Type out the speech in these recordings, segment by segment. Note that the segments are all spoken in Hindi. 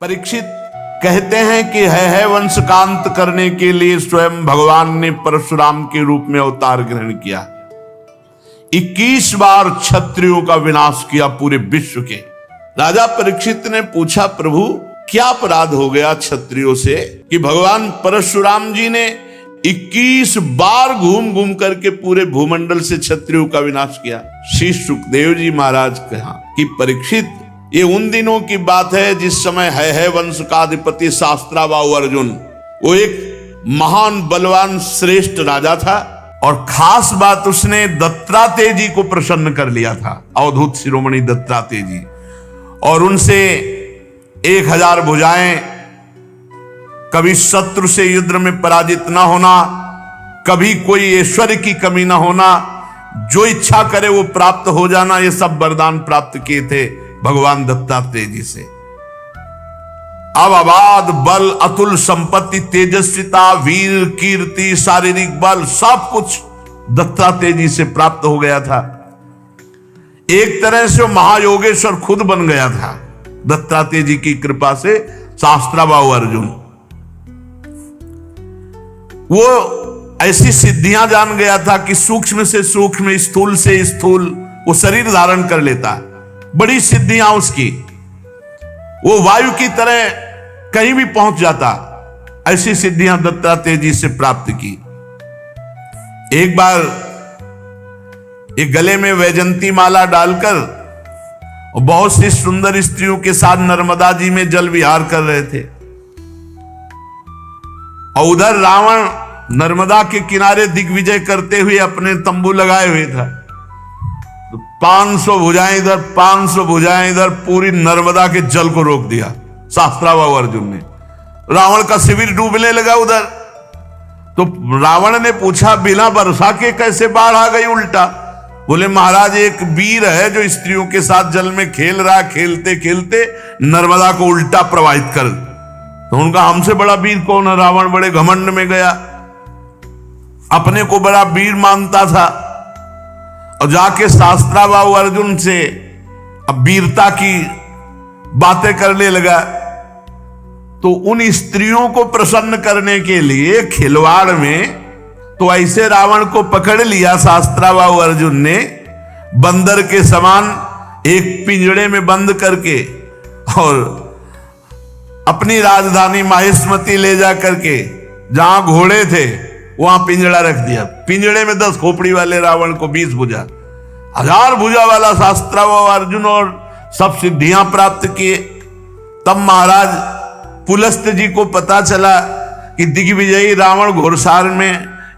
परीक्षित कहते हैं कि है वंश का अंत करने के लिए स्वयं भगवान ने परशुराम के रूप में अवतार ग्रहण किया। 21 बार क्षत्रियों का विनाश किया पूरे विश्व के। राजा परीक्षित ने पूछा, प्रभु क्या अपराध हो गया क्षत्रियों से कि भगवान परशुराम जी ने 21 बार घूम घूम करके पूरे भूमंडल से क्षत्रियों का विनाश किया। श्री सुखदेव जी महाराज कहा कि परीक्षित, ये उन दिनों की बात है जिस समय है वंश का अधिपति शास्त्राबाहु अर्जुन, वो एक महान बलवान श्रेष्ठ राजा था और खास बात उसने दत्तात्रेय जी को प्रसन्न कर लिया था, अवधूत शिरोमणि दत्तात्रेय जी, और उनसे 1000 भुजाएं, कभी शत्रु से युद्ध में पराजित न होना, कभी कोई ऐश्वर्य की कमी न होना, जो इच्छा करे वो प्राप्त हो जाना, ये सब वरदान प्राप्त किए थे भगवान दत्तात्रेय जी से। अब अबाध बल, अतुल संपत्ति, तेजस्विता, वीर, कीर्ति, शारीरिक बल, सब कुछ दत्तात्रेय जी से प्राप्त हो गया था। एक तरह से वो महायोगेश्वर खुद बन गया था दत्तात्रेय जी की कृपा से। शास्त्राबाहु अर्जुन वो ऐसी सिद्धियां जान गया था कि सूक्ष्म से सूक्ष्म, स्थूल से स्थूल वो शरीर धारण कर लेता। बड़ी सिद्धियां उसकी, वो वायु की तरह कहीं भी पहुंच जाता। ऐसी सिद्धियां दत्तात्रेय जी से प्राप्त की। एक बार एक गले में वैजंती माला डालकर और बहुत सी सुंदर स्त्रियों के साथ नर्मदा जी में जल विहार कर रहे थे, और उधर रावण नर्मदा के किनारे दिग्विजय करते हुए अपने तंबू लगाए हुए था। 500 भुजाएं इधर, 500 भुजाएं इधर, पूरी नर्मदा के जल को रोक दिया शास्त्राबाहु अर्जुन ने। रावण का शिविर डूबने लगा उधर। तो रावण ने पूछा, बिना वर्षा के कैसे बाढ़ आ गई उल्टा? बोले, महाराज एक वीर है जो स्त्रियों के साथ जल में खेल रहा, खेलते खेलते नर्मदा को उल्टा प्रवाहित कर। तो उनका हमसे बड़ा वीर कौन है? रावण बड़े घमंड में गया, अपने को बड़ा वीर मानता था, और जाके शास्त्राबाहु अर्जुन से अब वीरता की बातें करने लगा। तो उन स्त्रियों को प्रसन्न करने के लिए खिलवाड़ में तो ऐसे रावण को पकड़ लिया शास्त्राबाहु अर्जुन ने, बंदर के समान एक पिंजड़े में बंद करके, और अपनी राजधानी माहिष्मती ले जा करके जहां घोड़े थे वहां पिंजड़ा रख दिया। पिंजड़े में 10 खोपड़ी वाले रावण को 20 भुजा, 1000 भुजा वाला शास्त्राबाहु अर्जुन, और सब सिद्धियां प्राप्त किए। तब महाराज पुलस्त जी को पता चला कि दिग्विजयी रावण घोड़सार में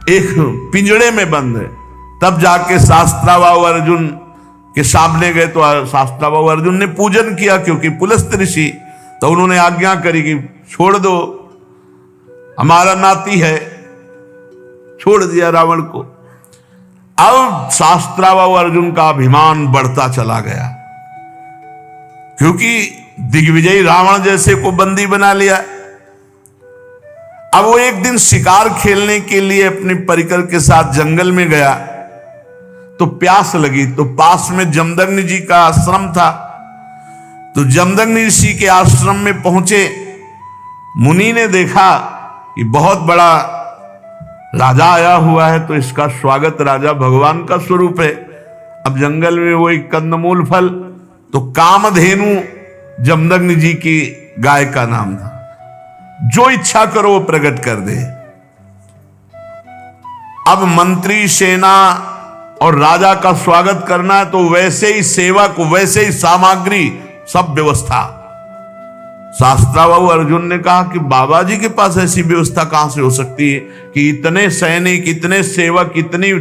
एक पिंजड़े में बंद है। तब जाके शास्त्राबाहु अर्जुन के सामने गए तो शास्त्राबाहु अर्जुन ने पूजन किया, क्योंकि पुलस्त ऋषि, तो उन्होंने आज्ञा करी कि छोड़ दो, हमारा नाती है। छोड़ दिया रावण को। अब शास्त्राबाहु अर्जुन का अभिमान बढ़ता चला गया, क्योंकि दिग्विजयी रावण जैसे को बंदी बना लिया। अब वो एक दिन शिकार खेलने के लिए अपने परिकर के साथ जंगल में गया, तो प्यास लगी। तो पास में जमदग्नि जी का आश्रम था। तो जमदग्नि ऋषि के आश्रम में पहुंचे। मुनि ने देखा कि बहुत बड़ा राजा आया हुआ है, तो इसका स्वागत, राजा भगवान का स्वरूप है। अब जंगल में वो एक कंदमूल फल, तो कामधेनु जमदग्नि जी की गाय का नाम था। जो इच्छा करो वो प्रकट कर दे। अब मंत्री, सेना और राजा का स्वागत करना है, तो वैसे ही सेवक, वैसे ही सामग्री, सब व्यवस्था। शास्त्राबाहु अर्जुन ने कहा कि बाबा जी के पास ऐसी व्यवस्था कहां से हो सकती है कि इतने सैनिक, इतने सेवक, इतनी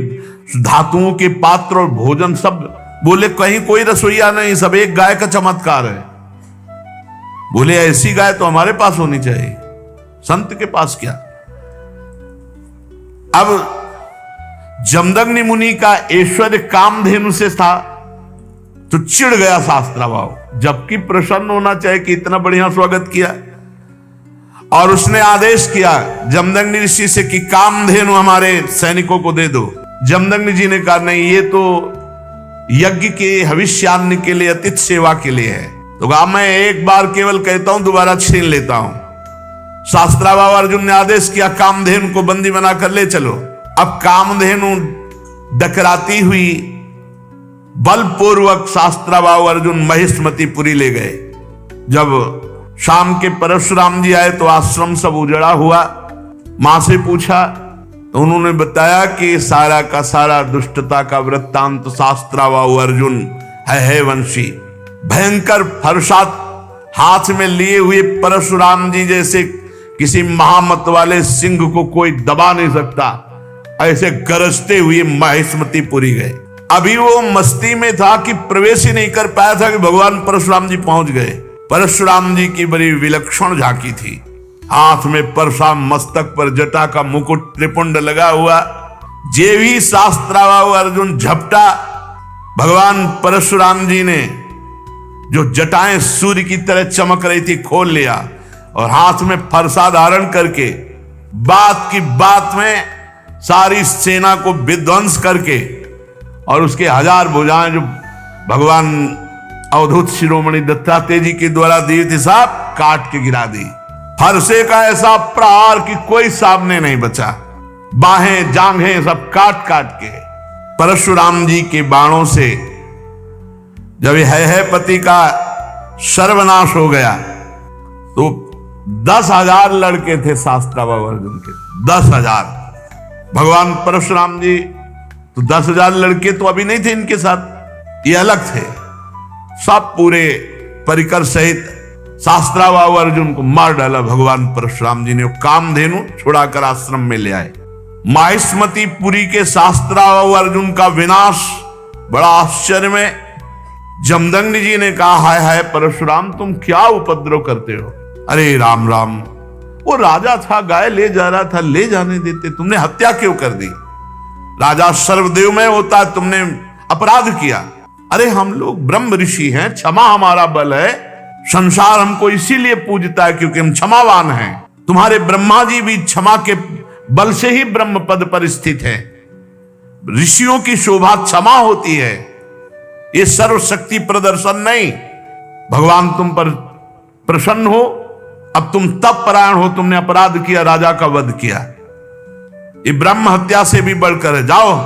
धातुओं के पात्र और भोजन सब? बोले, कहीं कोई रसोईया नहीं, सब एक गाय का चमत्कार है। बोले, ऐसी गाय तो हमारे पास होनी चाहिए, संत के पास क्या? अब जमदग्नि मुनि का ऐश्वर्य कामधेनु से था, तो चिढ़ गया शास्त्राबाहु, जबकि प्रसन्न होना चाहिए कि इतना बढ़िया स्वागत किया। और उसने आदेश किया जमदग्नि ऋषि से कि कामधेनु हमारे सैनिकों को दे दो। जमदग्नि जी ने कहा, नहीं, ये तो यज्ञ के हविष्यान्न के लिए, अतिथि सेवा के लिए है। तो कहा मैं एक बार केवल कहता हूं, दोबारा छीन लेता हूं। शास्त्राभाव अर्जुन ने आदेश किया, कामधेनु को बंदी बनाकर ले चलो। अब कामधेनु डकराती हुई बलपूर्वक शास्त्राभाव अर्जुन महिष्मतीपुरी ले गए। जब शाम के परशुराम जी आए तो आश्रम सब उजड़ा हुआ। मां से पूछा तो उन्होंने बताया कि सारा का सारा दुष्टता का वृत्तांत शास्त्राभाव अर्जुन है वंशी। भयंकर फरसात हाथ में लिए हुए परशुराम जी जैसे किसी महामत वाले सिंह को कोई दबा नहीं सकता, ऐसे गरजते हुए महिष्मतीपुरी गए। अभी वो मस्ती में था कि प्रवेश ही नहीं कर पाया था कि भगवान परशुराम जी पहुंच गए। परशुराम जी की बड़ी विलक्षण झांकी थी। हाथ में परशुराम, मस्तक पर जटा का मुकुट, त्रिपुंड लगा हुआ। जे भी शास्त्राभाव अर्जुन झपटा, भगवान परशुराम जी ने जो जटाएं सूर्य की तरह चमक रही थी खोल लिया और हाथ में फरसा धारण करके बात की बात में सारी सेना को विध्वंस करके और उसके 1000 भुजाएं जो भगवान अवधूत शिरोमणि दत्तात्रेय जी के द्वारा दी थी, सब काट के गिरा दी। फरसे का ऐसा प्रहार कि कोई सामने नहीं बचा। बाहें जांघें सब काट काट के। परशुराम जी के बाणों से जब है पति का सर्वनाश हो गया तो 10,000 लड़के थे शास्त्राभाव अर्जुन के, 10,000। भगवान परशुराम जी तो 10,000 लड़के तो अभी नहीं थे इनके साथ, ये अलग थे। सब पूरे परिकर सहित शास्त्राभाव अर्जुन को मार डाला भगवान परशुराम जी ने। कामधेनु छुड़ाकर आश्रम में ले आए। महिष्मतीपुरी के शास्त्राभाव अर्जुन का विनाश बड़ा आश्चर्य में। जमदग्नि जी ने कहा, हाय हाय परशुराम, तुम क्या उपद्रव करते हो? अरे राम राम, वो राजा था, गाय ले जा रहा था, ले जाने देते, तुमने हत्या क्यों कर दी? राजा सर्वदेवमय होता है, तुमने अपराध किया। अरे हम लोग ब्रह्म ऋषि हैं, क्षमा हमारा बल है, संसार हमको इसीलिए पूजता है क्योंकि हम क्षमावान हैं। तुम्हारे ब्रह्मा जी भी क्षमा के बल से ही ब्रह्म पद पर स्थित है। ऋषियों की शोभा क्षमा होती है, ये सर्वशक्ति प्रदर्शन नहीं। भगवान तुम पर प्रसन्न हो, अब तुम तप परायण हो, तुमने अपराध किया, राजा का वध किया, ये ब्रह्म हत्या से भी बढ़कर है। जाओ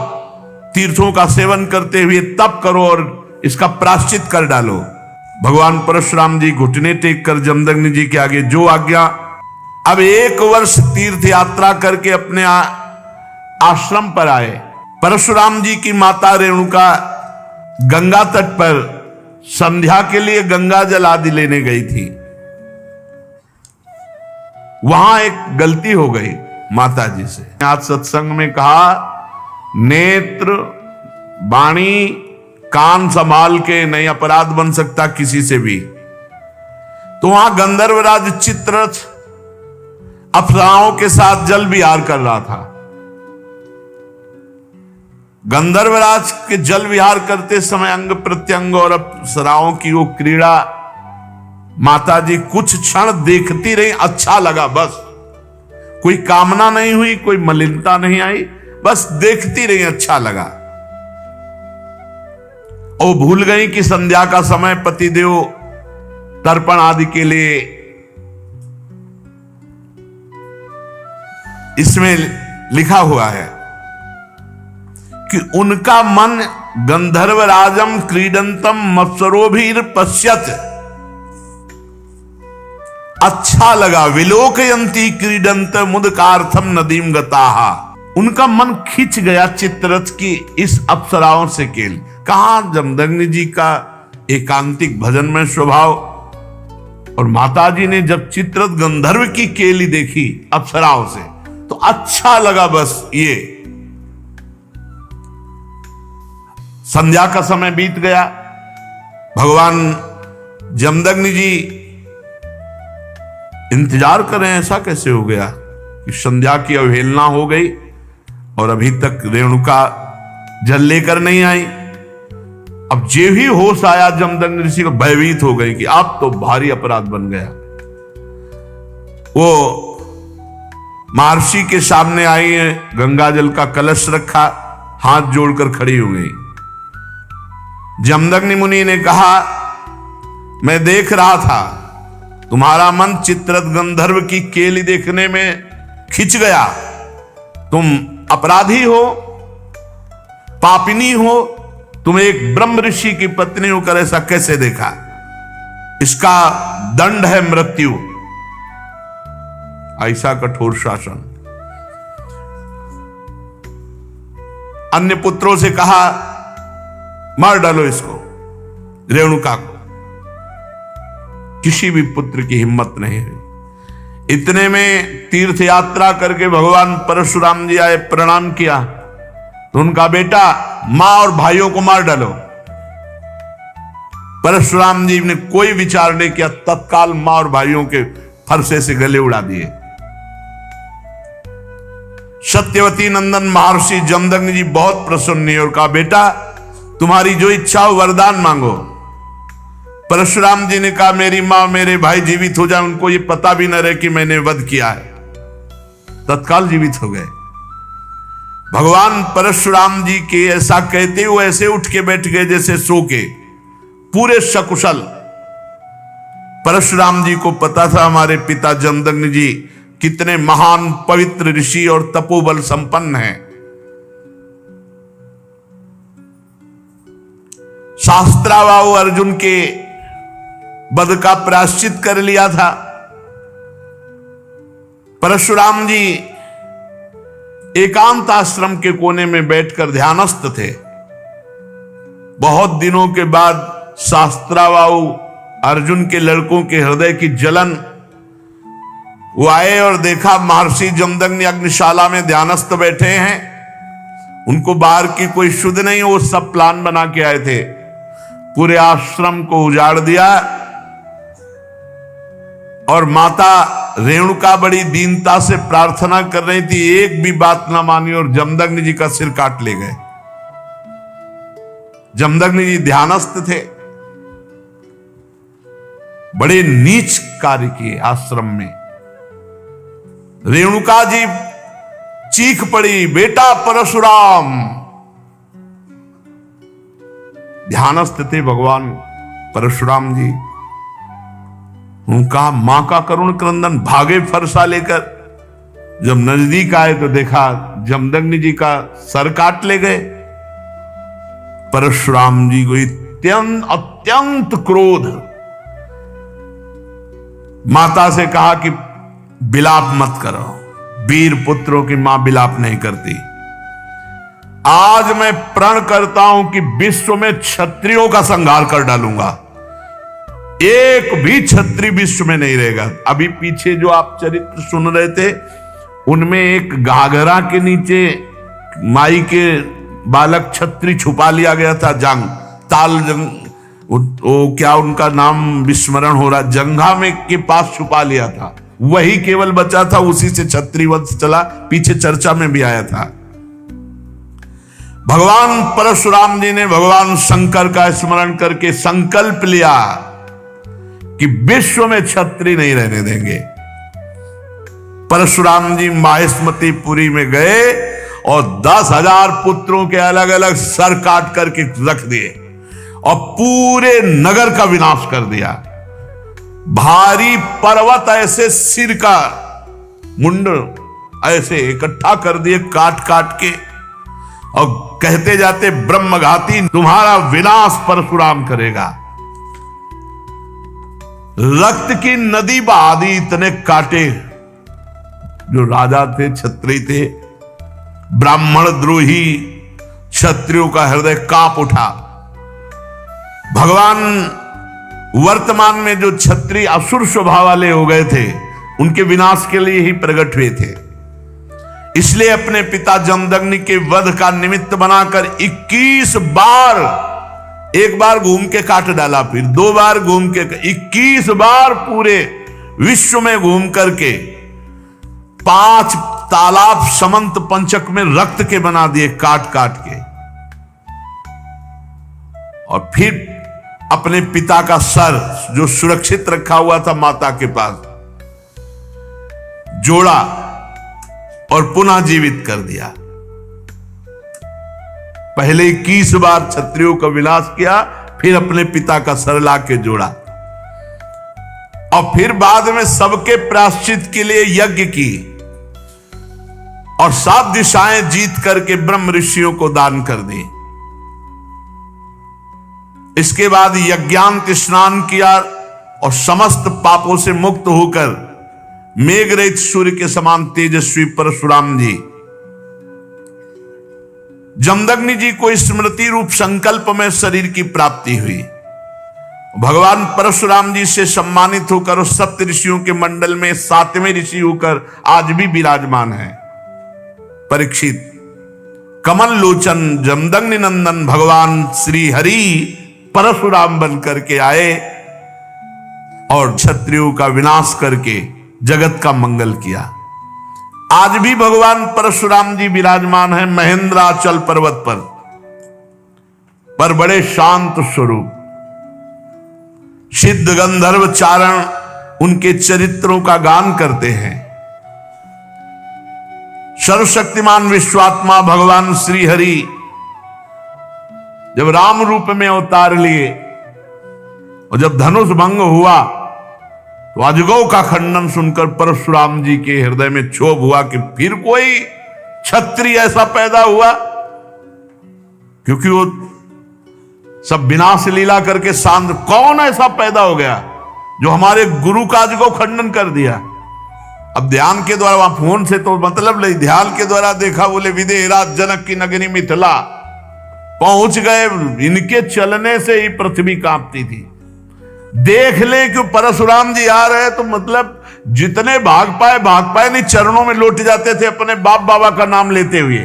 तीर्थों का सेवन करते हुए तप करो और इसका प्रायश्चित कर डालो। भगवान परशुराम जी घुटने टेक कर जमदग्नि जी के आगे जो आज्ञा। अब 1 वर्ष तीर्थ यात्रा करके अपने आश्रम पर आए। परशुराम जी की माता रेणुका गंगा तट पर संध्या के लिए गंगा जल आदि लेने गई थी। वहां एक गलती हो गई माता जी से। आज सत्संग में कहा, नेत्र वाणी कान संभाल के नहीं अपराध बन सकता किसी से भी। तो वहां गंधर्वराज चित्ररथ अप्सराओं के साथ जल विहार कर रहा था। गंधर्वराज के जल विहार करते समय अंग प्रत्यंग और अप्सराओं की वो क्रीड़ा माता जी कुछ क्षण देखती रही। अच्छा लगा, बस कोई कामना नहीं हुई, कोई मलिनता नहीं आई, बस देखती रही, अच्छा लगा। और भूल गई कि संध्या का समय पतिदेव तर्पण आदि के लिए इसमें लिखा हुआ है कि उनका मन गंधर्वराजम क्रीडंतम मत्सरोभिर पश्यत, अच्छा लगा। विलोकयंती क्रीडंत मुदकार्थम नदीम गताहा, उनका मन खिंच गया चित्ररथ की इस अप्सराओं से केल। कहा जमदग्नि जी का एकांतिक भजन में स्वभाव, और माताजी ने जब चित्ररथ गंधर्व की केली देखी अप्सराओं से तो अच्छा लगा। बस ये संध्या का समय बीत गया। भगवान जमदग्नि जी इंतजार करें, ऐसा कैसे हो गया कि संध्या की अवहेलना हो गई और अभी तक रेणुका जल लेकर नहीं आई। अब जे ही होश आया जमदग्नि ऋषि को, भयभीत हो गई कि अब तो भारी अपराध बन गया। वो महर्षि के सामने आई है, गंगा जल का कलश रखा, हाथ जोड़कर खड़ी हो गई। जमदग्नि मुनि ने कहा मैं देख रहा था तुम्हारा मन चित्ररथ गंधर्व की केली देखने में खिंच गया। तुम अपराधी हो, पापिनी हो, तुम एक ब्रह्म ऋषि की पत्नी होकर ऐसा कैसे देखा? इसका दंड है मृत्यु। ऐसा कठोर शासन। अन्य पुत्रों से कहा मार डालो इसको, रेणुका को। किसी भी पुत्र की हिम्मत नहीं हुई। इतने में तीर्थ यात्रा करके भगवान परशुराम जी आए, प्रणाम किया तो उनका बेटा मां और भाइयों को मार डालो। परशुराम जी ने कोई विचार नहीं किया, तत्काल मां और भाइयों के फरसे से गले उड़ा दिए। सत्यवती नंदन महर्षि जमदग्नि जी बहुत प्रसन्न हुए और कहा बेटा तुम्हारी जो इच्छा हो वरदान मांगो। परशुराम जी ने कहा मेरी मां मेरे भाई जीवित हो जाए, उनको ये पता भी न रहे कि मैंने वध किया है। तत्काल जीवित हो गए। भगवान परशुराम जी के ऐसा कहते हुए ऐसे उठ के बैठ गए जैसे सो के, पूरे सकुशल। परशुराम जी को पता था हमारे पिता जमदग्नि जी कितने महान पवित्र ऋषि और तपोबल संपन्न हैं। शास्त्राबाहु अर्जुन के वध का प्रायश्चित कर लिया था। परशुराम जी एकांत आश्रम के कोने में बैठकर ध्यानस्थ थे। बहुत दिनों के बाद शास्त्राबाहु अर्जुन के लड़कों के हृदय की जलन, वो आए और देखा महर्षि जमदग्नि अग्निशाला में ध्यानस्थ बैठे हैं। उनको बाहर की कोई शुद्ध नहीं, वो सब प्लान बना के आए थे। पूरे आश्रम को उजाड़ दिया और माता रेणुका बड़ी दीनता से प्रार्थना कर रही थी, एक भी बात ना मानी और जमदग्नि जी का सिर काट ले गए। जमदग्नि जी ध्यानस्थ थे। बड़े नीच कार्य किए आश्रम में। रेणुका जी चीख पड़ी बेटा परशुराम। ध्यानस्थ थे भगवान परशुराम जी। उनका मां का करुण क्रंदन, भागे फरसा लेकर। जब नजदीक आए तो देखा जमदग्नि जी का सर काट ले गए। परशुराम जी को अत्यंत क्रोध। माता से कहा कि बिलाप मत करो, वीर पुत्रों की मां बिलाप नहीं करती। आज मैं प्रण करता हूं कि विश्व में क्षत्रियों का संहार कर डालूंगा, एक भी क्षत्रिय विश्व में नहीं रहेगा। अभी पीछे जो आप चरित्र सुन रहे थे उनमें एक घाघरा के नीचे माई के बालक क्षत्रिय छुपा लिया गया था। ताल जंग, वो क्या उनका नाम विस्मरण हो रहा, जंघा में के पास छुपा लिया था। वही केवल बचा था, उसी से क्षत्रिय वंश चला। पीछे चर्चा में भी आया था। भगवान परशुराम जी ने भगवान शंकर का स्मरण करके संकल्प लिया कि विश्व में क्षत्रिय नहीं रहने देंगे। परशुराम जी माहेश्मतीपुरी में गए और 10,000 पुत्रों के अलग अलग सर काट करके रख दिए और पूरे नगर का विनाश कर दिया। भारी पर्वत ऐसे सिर का मुंड ऐसे इकट्ठा कर दिए काट काट के, और कहते जाते ब्रह्मघाती तुम्हारा विनाश परशुराम करेगा। रक्त की नदी बहा दी, इतने काटे। जो राजा थे, क्षत्रिय थे, ब्राह्मण द्रोही क्षत्रियों का हृदय कांप उठा। भगवान वर्तमान में जो क्षत्रिय असुर स्वभाव वाले हो गए थे, उनके विनाश के लिए ही प्रकट हुए थे। इसलिए अपने पिता जमदग्नि के वध का निमित्त बनाकर 21 बार, एक बार घूम के काट डाला, फिर 2 बार घूम के, 21 बार पूरे विश्व में घूम करके 5 तालाब समंत पंचक में रक्त के बना दिए काट काट के। और फिर अपने पिता का सर जो सुरक्षित रखा हुआ था माता के पास, जोड़ा और पुनः जीवित कर दिया। पहले 21 बार क्षत्रियों का विनाश किया, फिर अपने पिता का सर ला के जोड़ा। और फिर बाद में सबके प्रायश्चित के लिए यज्ञ की और 7 दिशाएं जीत करके ब्रह्म ऋषियों को दान कर दी। इसके बाद यज्ञांत स्नान किया और समस्त पापों से मुक्त होकर मेघ रहित सूर्य के समान तेजस्वी परशुराम जी जमदग्नि जी को स्मृति रूप संकल्प में शरीर की प्राप्ति हुई। भगवान परशुराम जी से सम्मानित होकर उस सप्त ऋषियों के मंडल में 7वें ऋषि होकर आज भी विराजमान है। परीक्षित कमल लोचन जमदग्नि नंदन भगवान श्री हरि परशुराम बन करके आए और क्षत्रियों का विनाश करके जगत का मंगल किया। आज भी भगवान परशुराम जी विराजमान है महेंद्राचल पर्वत पर बड़े शांत स्वरूप। सिद्ध गंधर्व चारण उनके चरित्रों का गान करते हैं। सर्वशक्तिमान विश्वात्मा भगवान श्री हरि जब राम रूप में अवतार लिए और जब धनुष भंग हुआ तो अजगौ का खंडन सुनकर परशुराम जी के हृदय में क्षोभ हुआ कि फिर कोई क्षत्रिय ऐसा पैदा हुआ, क्योंकि वो सब विनाश लीला करके शांत। कौन ऐसा पैदा हो गया जो हमारे गुरु का अजगौ खंडन कर दिया। अब ध्यान के द्वारा, वहां फोन से तो मतलब नहीं, ध्यान के द्वारा देखा, बोले विदेहराज जनक की नगरी मिथिला पहुंच गए। इनके चलने से ही पृथ्वी कांपती थी। देख ले कि परशुराम जी आ रहे तो मतलब जितने भाग पाए नहीं, चरणों में लौट जाते थे अपने बाप बाबा का नाम लेते हुए।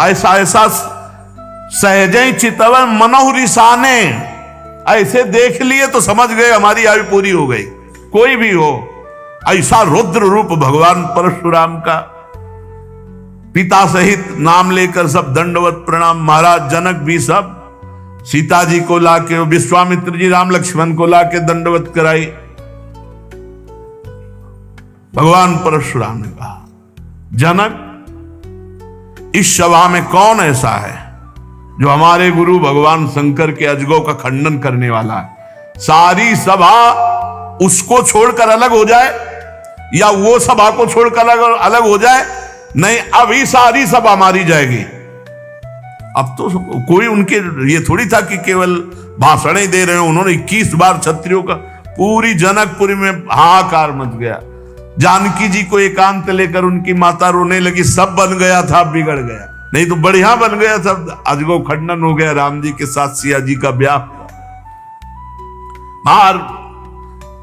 ऐसा सहजे चितवन मनोह रिसाने, ऐसे देख लिए तो समझ गए हमारी आयु पूरी हो गई। कोई भी हो, ऐसा रुद्र रूप भगवान परशुराम का। पिता सहित नाम लेकर सब दंडवत प्रणाम। महाराज जनक भी सब सीता जी को लाके, विश्वामित्र जी राम लक्ष्मण को लाके दंडवत कराई। भगवान परशुराम ने कहा, जनक इस सभा में कौन ऐसा है जो हमारे गुरु भगवान शंकर के अजगौ का खंडन करने वाला है। सारी सभा उसको छोड़कर अलग हो जाए या वो सभा को छोड़कर अलग हो जाए, नहीं अभी सारी सभा मारी जाएगी। अब तो कोई उनके ये थोड़ी था कि केवल भाषण ही दे रहे हो। उन्होंने 21 बार क्षत्रियों का, पूरी जनकपुरी में हाहाकार मच गया। जानकी जी को एकांत लेकर उनकी माता रोने लगी, सब बन गया था बिगड़ गया, नहीं तो बढ़िया बन गया था। अजगौ खंडन हो गया, राम जी के साथ सिया जी का ब्याह। बाहर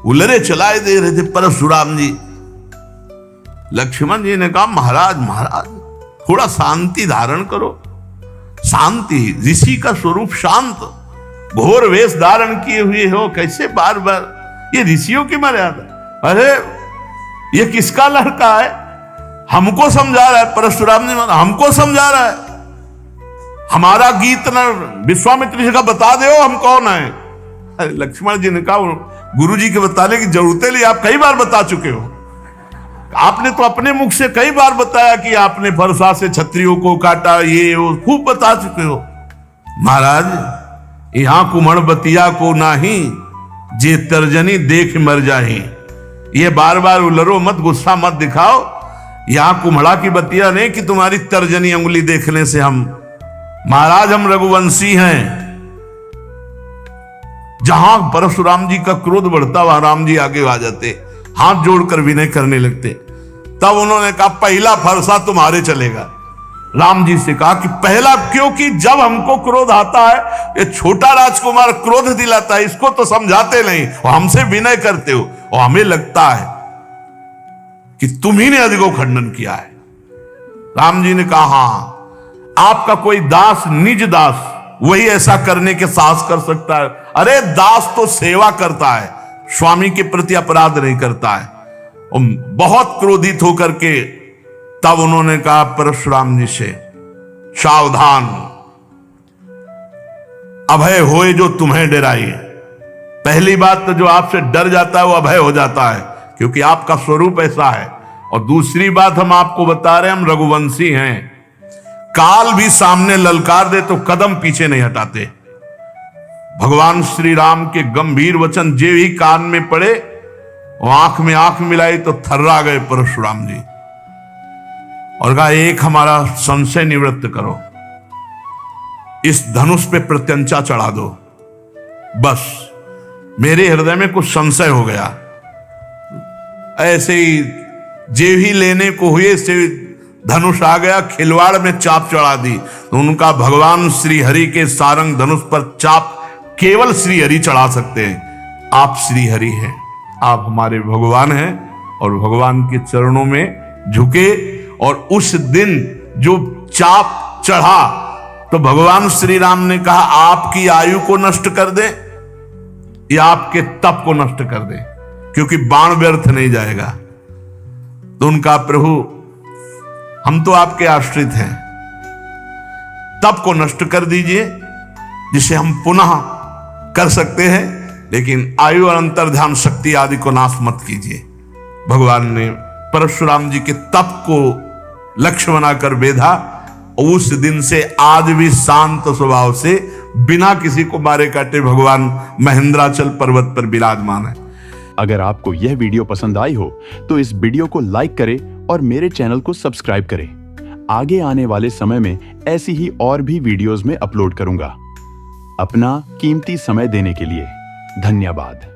उलरे चलाए दे रहे थे परशुराम जी। लक्ष्मण जी ने कहा, महाराज थोड़ा शांति धारण करो। शांति, ऋषि का स्वरूप शांत, घोर वेश धारण किए हुए हो, कैसे बार बार, ये ऋषियों की मर्यादा। अरे ये किसका लड़का है, हमको समझा रहा है। परशुराम जी हमको समझा रहा है, हमारा गीत न विश्वामित्र जी का बता दो हम कौन है। अरे लक्ष्मण जी ने कहा, गुरु जी के बताने की जरूरत नहीं, आप कई बार बता चुके हो। आपने तो अपने मुख से कई बार बताया कि आपने फरसा से क्षत्रियों को काटा, ये वो खूब बता चुके हो। महाराज यहां कुमड़ बतिया को नाही, जे तर्जनी देख मर जाही। ये बार बार उलरो मत, गुस्सा मत दिखाओ। यहां कुम्हड़ा की बतिया नहीं कि तुम्हारी तर्जनी उंगली देखने से हम, महाराज हम रघुवंशी हैं। जहां परशुराम जी का क्रोध बढ़ता वहां राम जी आगे आ जाते, हाथ जोड़कर विनय करने लगते। तब उन्होंने कहा, पहला फरसा तुम्हारे चलेगा। राम जी से कहा कि पहला, क्योंकि जब हमको क्रोध आता है, ये छोटा राजकुमार क्रोध दिलाता है, इसको तो समझाते नहीं और हमसे विनय करते हो, और हमें लगता है कि तुम ही ने अजगौ खंडन किया है। राम जी ने कहा, हां आपका कोई दास, निज दास, वही ऐसा करने के साहस कर सकता है। अरे दास तो सेवा करता है, स्वामी के प्रति अपराध नहीं करता है। और बहुत क्रोधित होकर के तब उन्होंने कहा परशुराम जी से, सावधान, अभय होए जो तुम्हें डराए। पहली बात तो जो आपसे डर जाता है वो अभय हो जाता है, क्योंकि आपका स्वरूप ऐसा है। और दूसरी बात हम आपको बता रहे हैं, हम रघुवंशी हैं। काल भी सामने ललकार दे तो कदम पीछे नहीं हटाते। भगवान श्री राम के गंभीर वचन जे ही कान में पड़े वो आंख में आंख मिलाई तो थर्रा गए परशुराम जी और कहा, एक हमारा संशय निवृत्त करो, इस धनुष पे प्रत्यंचा चढ़ा दो, बस मेरे हृदय में कुछ संशय हो गया। ऐसे ही जेव ही लेने को हुए से धनुष आ गया, खिलवाड़ में चाप चढ़ा दी। तो उनका भगवान श्री हरि के सारंग धनुष पर चाप केवल श्री हरि चढ़ा सकते हैं। आप श्री हरि हैं, आप हमारे भगवान हैं और भगवान के चरणों में झुके। और उस दिन जो चाप चढ़ा तो भगवान श्री राम ने कहा, आपकी आयु को नष्ट कर दे या आपके तप को नष्ट कर दे, क्योंकि बाण व्यर्थ नहीं जाएगा। तो उनका, प्रभु हम तो आपके आश्रित हैं, तप को नष्ट कर दीजिए जिसे हम पुनः कर सकते हैं, लेकिन आयु और अंतर्ध्यान शक्ति आदि को नाश मत कीजिए। भगवान ने परशुराम जी के तप को लक्ष्य बनाकर बेधा। उस दिन से आज भी शांत स्वभाव से बिना किसी को मारे काटे भगवान महेंद्राचल पर्वत पर विराजमान है। अगर आपको यह वीडियो पसंद आई हो तो इस वीडियो को लाइक करें और मेरे चैनल को सब्सक्राइब करें। आगे आने वाले समय में ऐसी ही और भी वीडियोस में अपलोड करूंगा। अपना कीमती समय देने के लिए धन्यवाद।